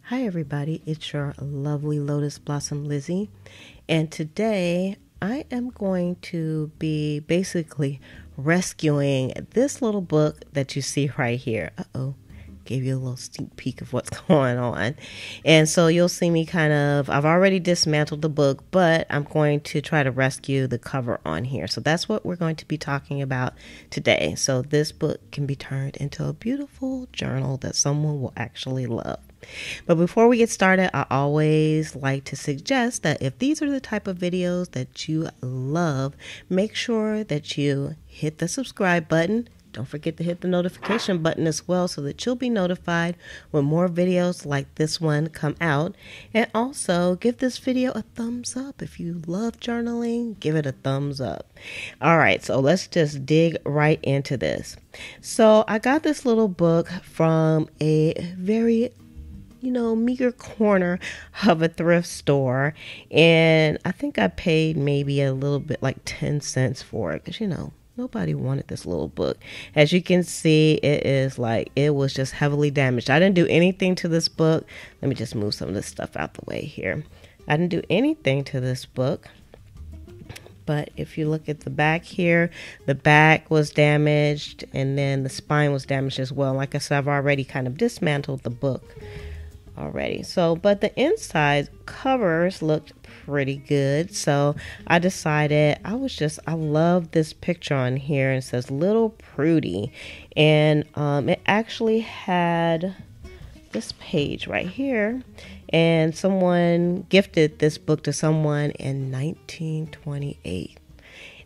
Hi everybody, it's your lovely Lotus Blossom Lizzie, and today I am going to be basically rescuing this little book that you see right here. Gave you a little sneak peek of what's going on. And so you'll see me I've already dismantled the book, but I'm going to try to rescue the cover on here. So that's what we're going to be talking about today. So this book can be turned into a beautiful journal that someone will actually love. But before we get started, I always like to suggest that if these are the type of videos that you love, make sure that you hit the subscribe button. Don't forget to hit the notification button as well so that you'll be notified when more videos like this one come out. And also give this video a thumbs up. If you love journaling, give it a thumbs up. All right, so let's just dig right into this. So I got this little book from a very meager corner of a thrift store, and I think I paid maybe a little bit, like 10 cents for it, because nobody wanted this little book. As you can see, it was just heavily damaged. I didn't do anything to this book. Let me just move some of this stuff out the way here. I didn't do anything to this book. But if you look at the back here, the back was damaged, and then the spine was damaged as well. Like I said, I've already kind of dismantled the book already. But the inside covers looked pretty good. So I decided I love this picture on here. It says Little Prudy. And it actually had this page right here. And someone gifted this book to someone in 1928.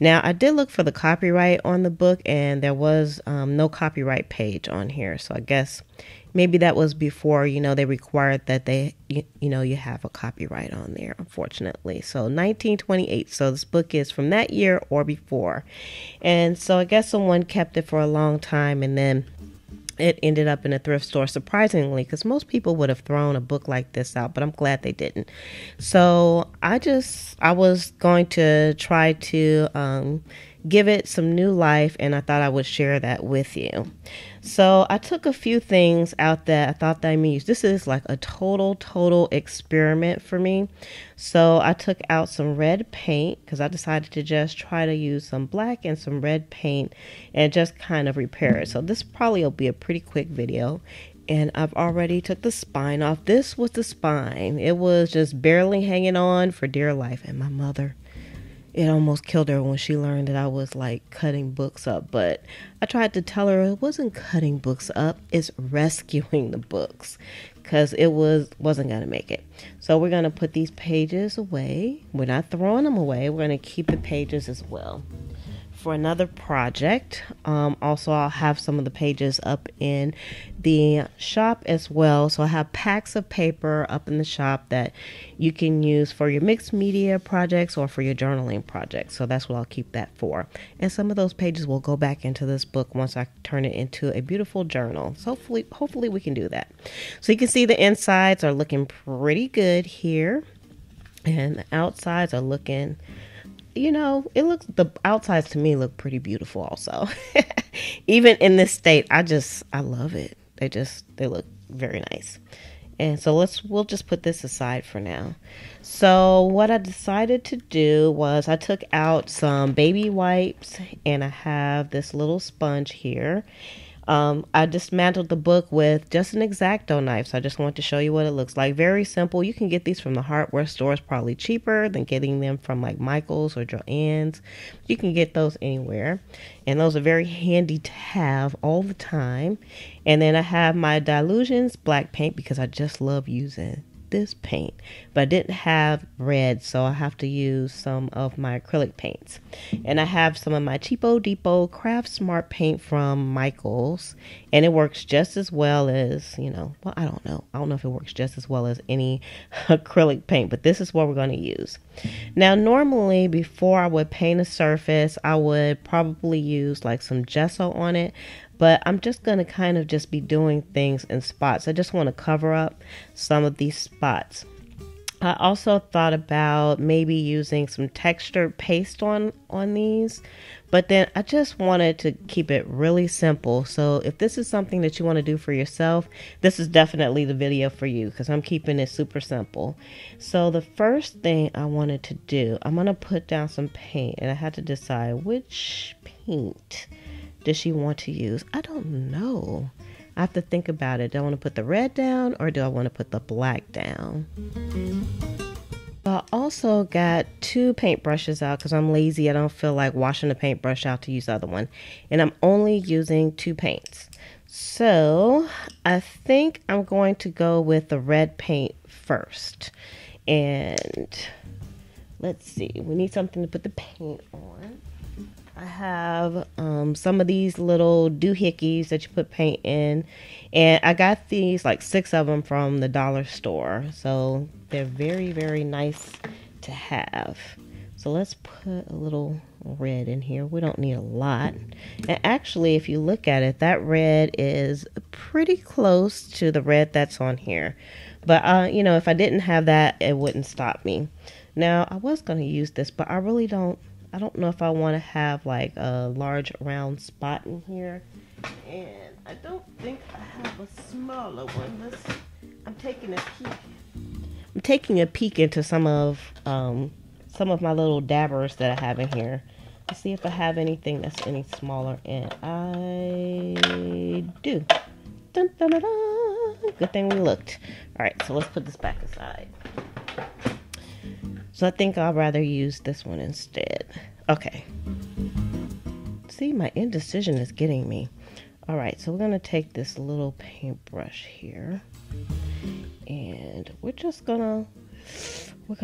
Now, I did look for the copyright on the book, and there was no copyright page on here. So I guess maybe that was before, they required that you have a copyright on there, unfortunately. So 1928. So this book is from that year or before. And so I guess someone kept it for a long time, and then it ended up in a thrift store, surprisingly, because most people would have thrown a book like this out, but I'm glad they didn't. So I was going to try to give it some new life, and I thought I would share that with you. So I took a few things out that I thought that I may use. This is like a total experiment for me. So I took out some red paint because I decided to just try to use some black and some red paint and just kind of repair it. So this probably will be a pretty quick video. And I've already took the spine off. This was the spine. It was just barely hanging on for dear life. And my mother, it almost killed her when she learned that I was like cutting books up. But I tried to tell her it wasn't cutting books up, it's rescuing the books, because it wasn't going to make it. So we're going to put these pages away. We're not throwing them away. We're going to keep the pages as well for another project. Also, I'll have some of the pages up in the shop as well. So I have packs of paper up in the shop that you can use for your mixed media projects or for your journaling projects. So that's what I'll keep that for. And some of those pages will go back into this book once I turn it into a beautiful journal. So hopefully we can do that. So you can see the insides are looking pretty good here, and the outsides are looking, the outsides to me look pretty beautiful also. Even in this state, I love it. They look very nice. And so we'll just put this aside for now. So what I decided to do was I took out some baby wipes, and I have this little sponge here. I dismantled the book with just an X-Acto knife. So I just want to show you what it looks like. Very simple. You can get these from the hardware stores, probably cheaper than getting them from like Michael's or Joann's. You can get those anywhere. And those are very handy to have all the time. And then I have my Dilutions black paint because I just love using this paint, but I didn't have red, so I have to use some of my acrylic paints. And I have some of my Cheapo Depot Craft Smart paint from Michael's, and it works just as well as, I don't know if it works just as well as any acrylic paint, but this is what we're going to use. Now, normally before I would paint a surface, I would probably use like some gesso on it, but I'm just going to kind of just be doing things in spots. I just want to cover up some of these spots. I also thought about maybe using some textured paste on these, but then I just wanted to keep it really simple. So if this is something that you want to do for yourself, this is definitely the video for you, because I'm keeping it super simple. So the first thing I wanted to do, I'm going to put down some paint, and I had to decide which paint does she want to use. I don't know. I have to think about it. Do I want to put the red down, or do I want to put the black down? I also got 2 paintbrushes out because I'm lazy. I don't feel like washing the paintbrush out to use the other one. And I'm only using 2 paints. So I think I'm going to go with the red paint first. And let's see. We need something to put the paint on. I have some of these little doohickeys that you put paint in, and I got these, like 6 of them, from the dollar store, so they're very, very nice to have. So let's put a little red in here. We don't need a lot, and actually if you look at it, that red is pretty close to the red that's on here, but you know, if I didn't have that, it wouldn't stop me. Now I was going to use this, but I don't know if I want to have like a large round spot in here, and I don't think I have a smaller one. I'm taking a peek. I'm taking a peek into some of my little dabbers that I have in here to see if I have anything that's any smaller, and I do. Dun, dun, dun, dun. Good thing we looked. All right, so let's put this back aside. So I think I'll rather use this one instead. Okay. See, my indecision is getting me. All right, so we're going to take this little paintbrush here, and we're going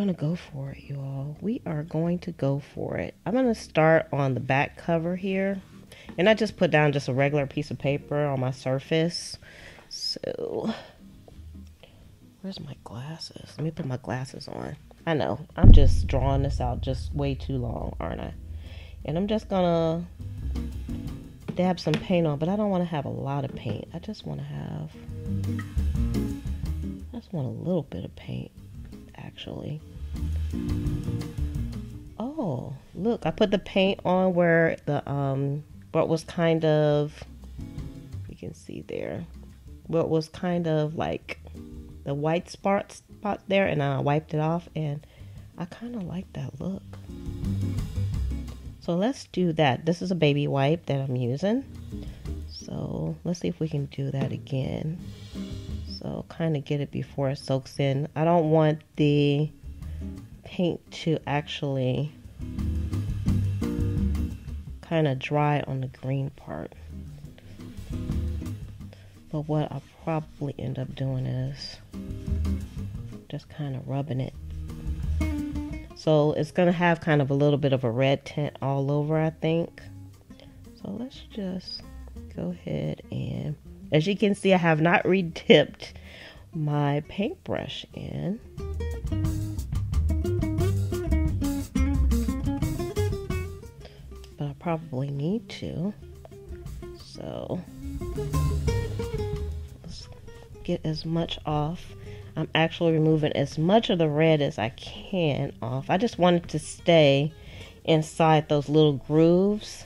to go for it, you all. We are going to go for it. I'm going to start on the back cover here, and I just put down just a regular piece of paper on my surface. So where's my glasses? Let me put my glasses on. I know, I'm just drawing this out just way too long, aren't I? And I'm just gonna dab some paint on, but I don't want to have a lot of paint. I just want a little bit of paint, actually. Oh, look, I put the paint on where the, what was kind of, you can see there, what was kind of like the white spot there, and I wiped it off, and I kind of like that look. So let's do that. This is a baby wipe that I'm using, so let's see if we can do that again. So kind of get it before it soaks in. I don't want the paint to actually kind of dry on the green part. But what I'll probably end up doing is just kind of rubbing it. So it's going to have kind of a little bit of a red tint all over, I think. So let's just go ahead, and as you can see, I have not re-dipped my paintbrush in. But I probably need to. So let's get as much off. I'm actually removing as much of the red as I can off. I just wanted to stay inside those little grooves.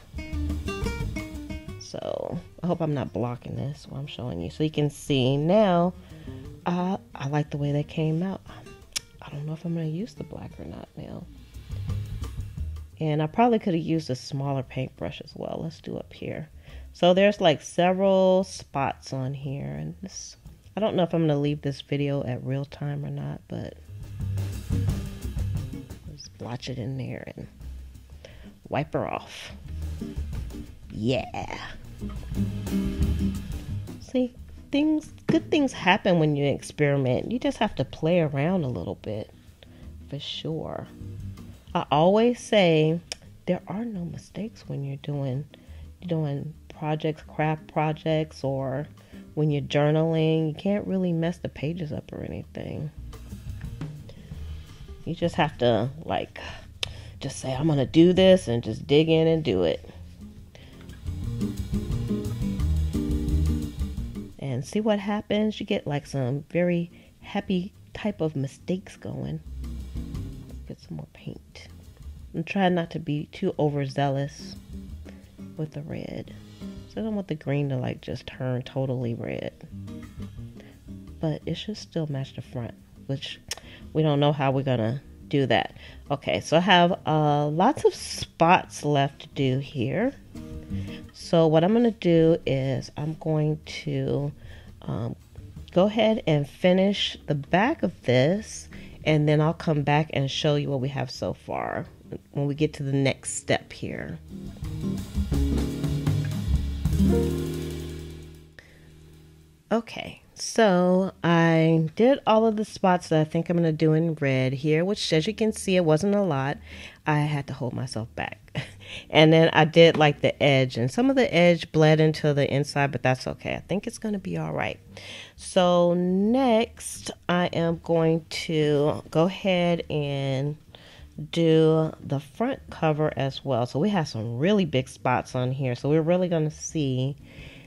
So I hope I'm not blocking this while I'm showing you. So you can see now, I like the way they came out. I don't know if I'm going to use the black or not now. And I probably could have used a smaller paintbrush as well. Let's do up here. So there's like several spots on here, and this, I don't know if I'm going to leave this video at real time or not, but let's blotch it in there and wipe her off. Yeah. See, good things happen when you experiment. You just have to play around a little bit, for sure. I always say there are no mistakes when you're doing projects, craft projects, or when you're journaling. You can't really mess the pages up or anything. You just have to just say, I'm gonna do this, and just dig in and do it. And see what happens. You get like some very happy type of mistakes going. Get some more paint. I'm trying not to be too overzealous with the red. So I don't want the green to like just turn totally red. But it should still match the front, which we don't know how we're gonna do that. Okay, so I have lots of spots left to do here. So what I'm gonna do is I'm going to go ahead and finish the back of this, and then I'll come back and show you what we have so far when we get to the next step here. Okay, so I did all of the spots that I think I'm going to do in red here, which as you can see, it wasn't a lot. I had to hold myself back. And then I did like the edge, and some of the edge bled into the inside, but that's okay. I think it's going to be all right. So next, I am going to go ahead and do the front cover as well. So we have some really big spots on here. So we're really going to see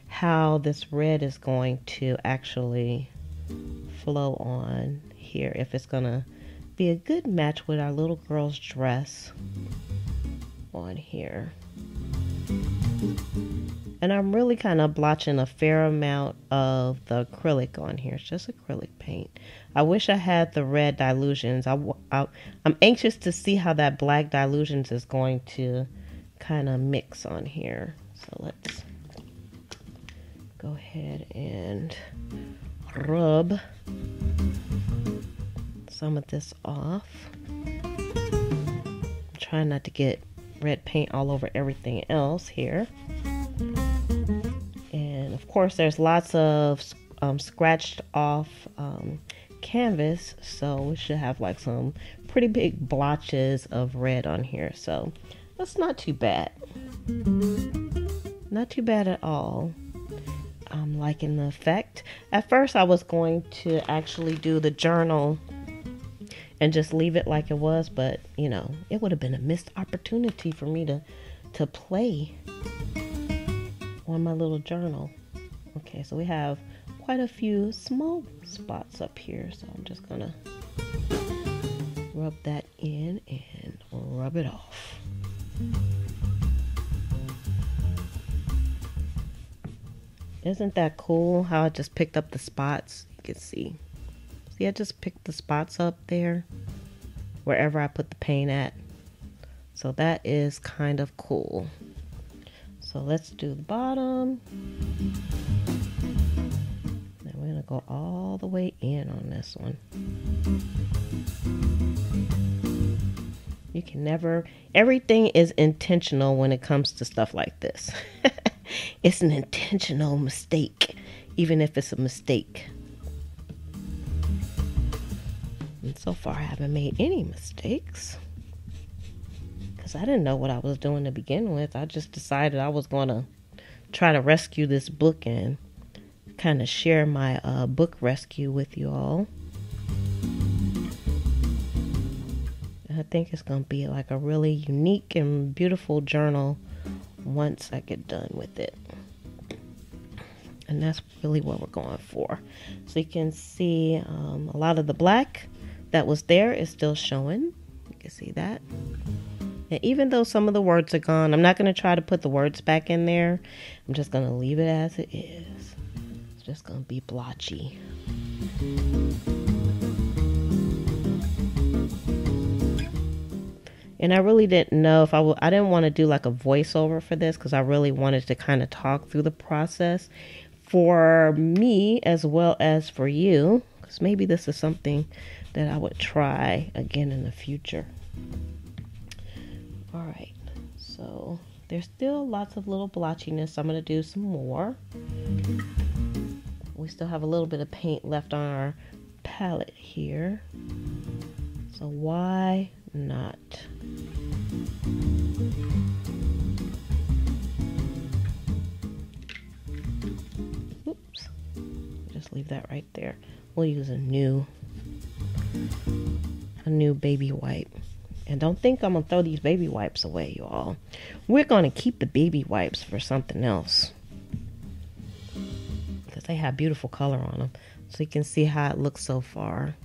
how this red is going to actually flow on here, if it's going to be a good match with our little girl's dress on here. And I'm really kind of blotching a fair amount of the acrylic on here. It's just acrylic paint. I wish I had the red dilutions. I'm anxious to see how that black dilutions is going to kind of mix on here. So let's go ahead and rub some of this off. I'm trying not to get red paint all over everything else here. And of course there's lots of scratched off canvas, so we should have like some pretty big blotches of red on here, so that's not too bad. Not too bad at all. I'm liking the effect. At first I was going to actually do the journal and just leave it like it was, but you know, it would have been a missed opportunity for me to play on my little journal. Okay, so we have quite a few small spots up here, so I'm just gonna rub that in and rub it off. Isn't that cool how I just picked up the spots? You can see. See, I just picked the spots up there wherever I put the paint at. So that is kind of cool. So let's do the bottom. And we're gonna go all the way in on this one. You can never, everything is intentional when it comes to stuff like this. It's an intentional mistake, even if it's a mistake. And so far I haven't made any mistakes, because I didn't know what I was doing to begin with. I just decided I was going to try to rescue this book and kind of share my book rescue with you all. And I think it's going to be like a really unique and beautiful journal once I get done with it. And that's really what we're going for. So you can see a lot of the black that was there is still showing. You can see that. And even though some of the words are gone, I'm not going to try to put the words back in there. I'm just going to leave it as it is. It's just going to be blotchy. And I really didn't know if I didn't want to do like a voiceover for this, because I really wanted to kind of talk through the process for me as well as for you, because maybe this is something that I would try again in the future. All right, so there's still lots of little blotchiness. I'm going to do some more. We still have a little bit of paint left on our palette here, so why not? Oops, just leave that right there. We'll use a new baby wipe. And don't think I'm gonna throw these baby wipes away, y'all. We're gonna keep the baby wipes for something else, because they have beautiful color on them. so you can see how it looks so far.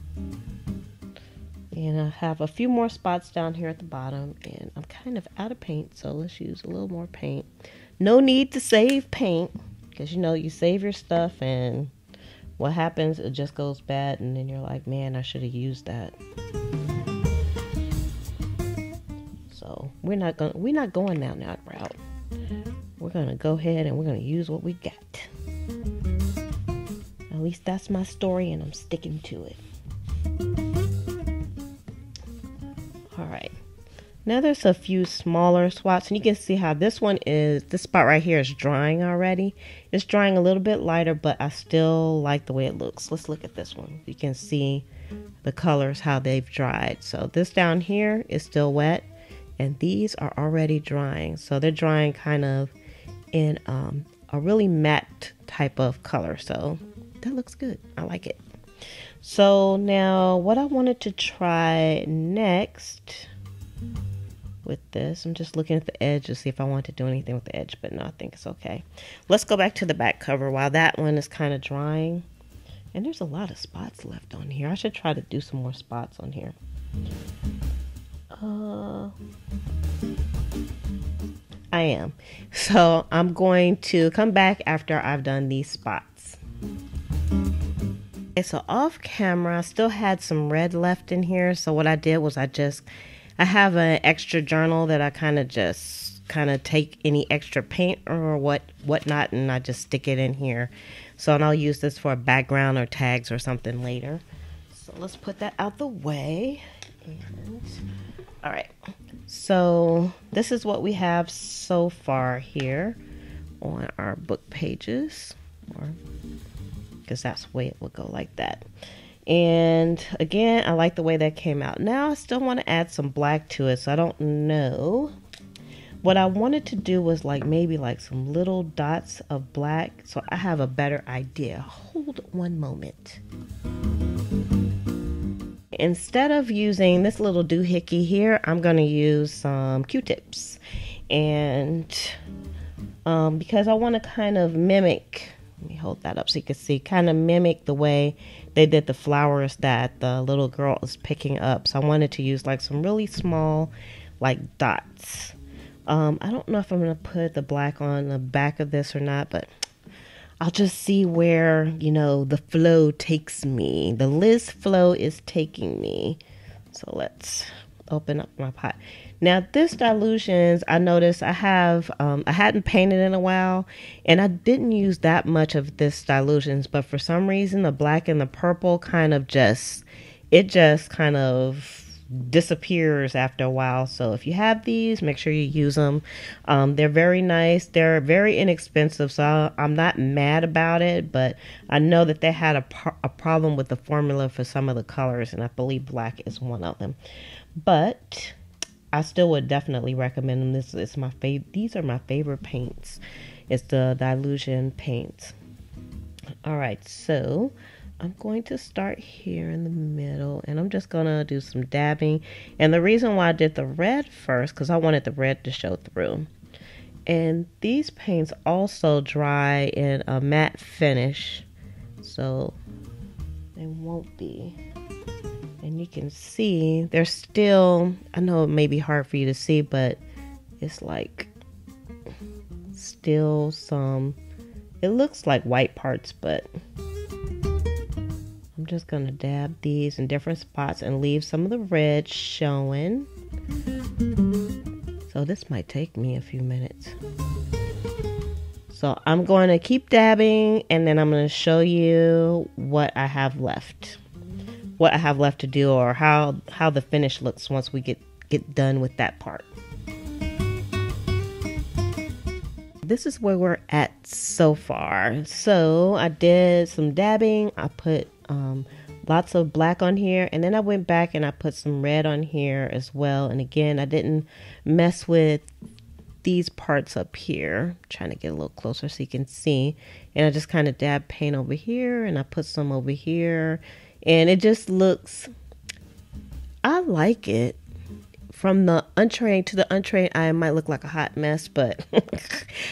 And I have a few more spots down here at the bottom, and I'm kind of out of paint, so let's use a little more paint. No need to save paint, because you know, you save your stuff and what happens, it just goes bad, and then you're like, man, I should have used that. So we're not going down that route. We're gonna go ahead and we're gonna use what we got. At least that's my story, and I'm sticking to it. All right, now there's a few smaller spots, and you can see how this spot right here is drying already. It's drying a little bit lighter, but I still like the way it looks. Let's look at this one. You can see the colors, how they've dried. So this down here is still wet, and these are already drying. So they're drying kind of in a really matte type of color. So that looks good. I like it. So now what I wanted to try next with this, I'm just looking at the edge to see if I want to do anything with the edge, but no, I think it's okay. Let's go back to the back cover while that one is kind of drying. And there's a lot of spots left on here. I should try to do some more spots on here. I am. So I'm going to come back after I've done these spots. Okay, so off camera, I still had some red left in here. So what I did was I have an extra journal that I kind of take any extra paint or whatnot, and I just stick it in here. So, and I'll use this for a background or tags or something later. So let's put that out the way. And, all right. So this is what we have so far here on our book pages, because that's the way it will go, like that. And again, I like the way that came out. Now I still want to add some black to it, so I don't know. What I wanted to do was maybe some little dots of black, so I have a better idea. Hold one moment. Instead of using this little doohickey here, I'm going to use some Q-tips. And because I want to kind of mimic, let me hold that up so you can see, kind of mimic the way they did the flowers that the little girl is picking up. So I wanted to use some really small dots. I don't know if I'm going to put the black on the back of this or not, but I'll just see where, the flow takes me. The Liz flow is taking me. So let's open up my pot. Now this Dilutions, I noticed I hadn't painted in a while, and I didn't use that much of this Dilutions, but for some reason the black and the purple kind of disappears after a while. So if you have these, make sure you use them. They're very nice. They're very inexpensive, so I'm not mad about it, but I know that they had a problem with the formula for some of the colors, and I believe black is one of them. But I still would definitely recommend them. This is my favorite. These are my favorite paints. It's the Dilution paints. All right, so I'm going to start here in the middle, and I'm just gonna do some dabbing. And the reason why I did the red first, because I wanted the red to show through. And these paints also dry in a matte finish, so they won't be. And you can see they're still, I know it may be hard for you to see, but it's still some, it looks like white parts, but I'm just going to dab these in different spots and leave some of the red showing. So this might take me a few minutes. So I'm going to keep dabbing, and then I'm going to show you what I have left. What I have left to do, or how the finish looks once we get done with that part. This is where we're at so far. So I did some dabbing. I put lots of black on here, and then I went back and I put some red on here as well. And again, I didn't mess with these parts up here. I'm trying to get a little closer so you can see. And I just kind of dabbed paint over here, and I put some over here, and it just looks, I like it from the untrained to the untrained, I might look like a hot mess, but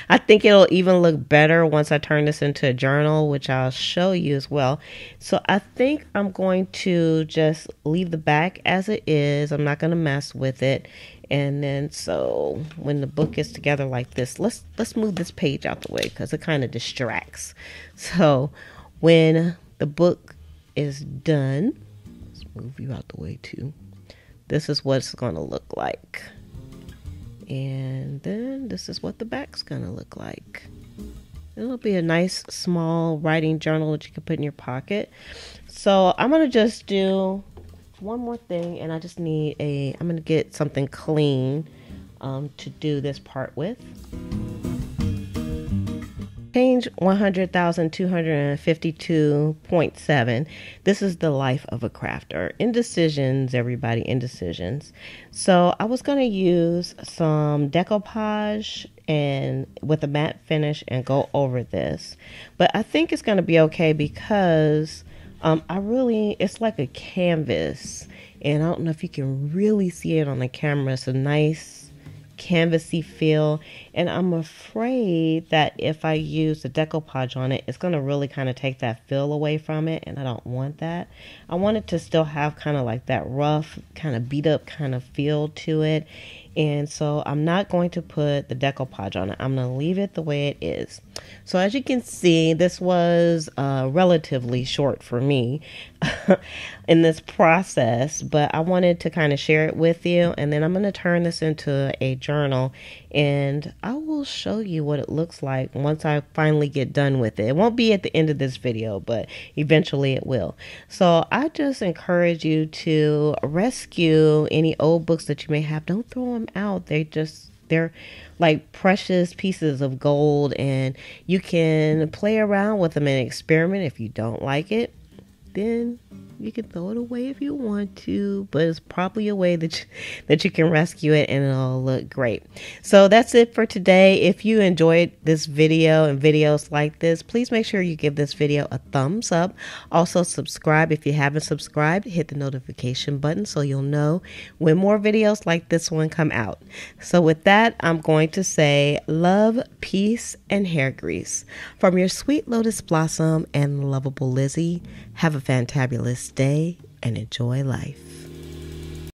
I think it'll even look better once I turn this into a journal, which I'll show you as well. So I think I'm going to just leave the back as it is. I'm not going to mess with it. And then so when the book is together like this, let's move this page out the way because it kind of distracts. So when the book is done, let's move you out the way too. This is what it's going to look like. And then this is what the back's going to look like. It'll be a nice small writing journal that you can put in your pocket. So I'm going to just do one more thing, and I just need I'm going to get something clean to do this part with. Page 100,252.7. This is the life of a crafter. Indecisions, everybody, indecisions. So I was going to use some decoupage and with a matte finish and go over this. But I think it's going to be okay because it's like a canvas. And I don't know if you can really see it on the camera. It's a nice canvasy feel, and I'm afraid that if I use the decoupage on it, it's going to really kind of take that feel away from it, and I don't want that. I want it to still have kind of like that rough, kind of beat up kind of feel to it, and so I'm not going to put the decoupage on it. I'm going to leave it the way it is. So as you can see, this was relatively short for me in this process, but I wanted to kind of share it with you, and then I'm going to turn this into a journal, and I will show you what it looks like once I finally get done with it. It won't be at the end of this video, but eventually it will. So I just encourage you to rescue any old books that you may have. Don't throw them out. They're like precious pieces of gold, and you can play around with them and experiment. If you don't like it, then you can throw it away if you want to, but it's probably a way that you can rescue it and it'll look great. So that's it for today. If you enjoyed this video and videos like this, please make sure you give this video a thumbs up. Also subscribe if you haven't subscribed. Hit the notification button so you'll know when more videos like this one come out. So with that, I'm going to say love, peace, and hair grease. From your sweet lotus blossom and lovable Lizzie, have a fantabulous day and enjoy life.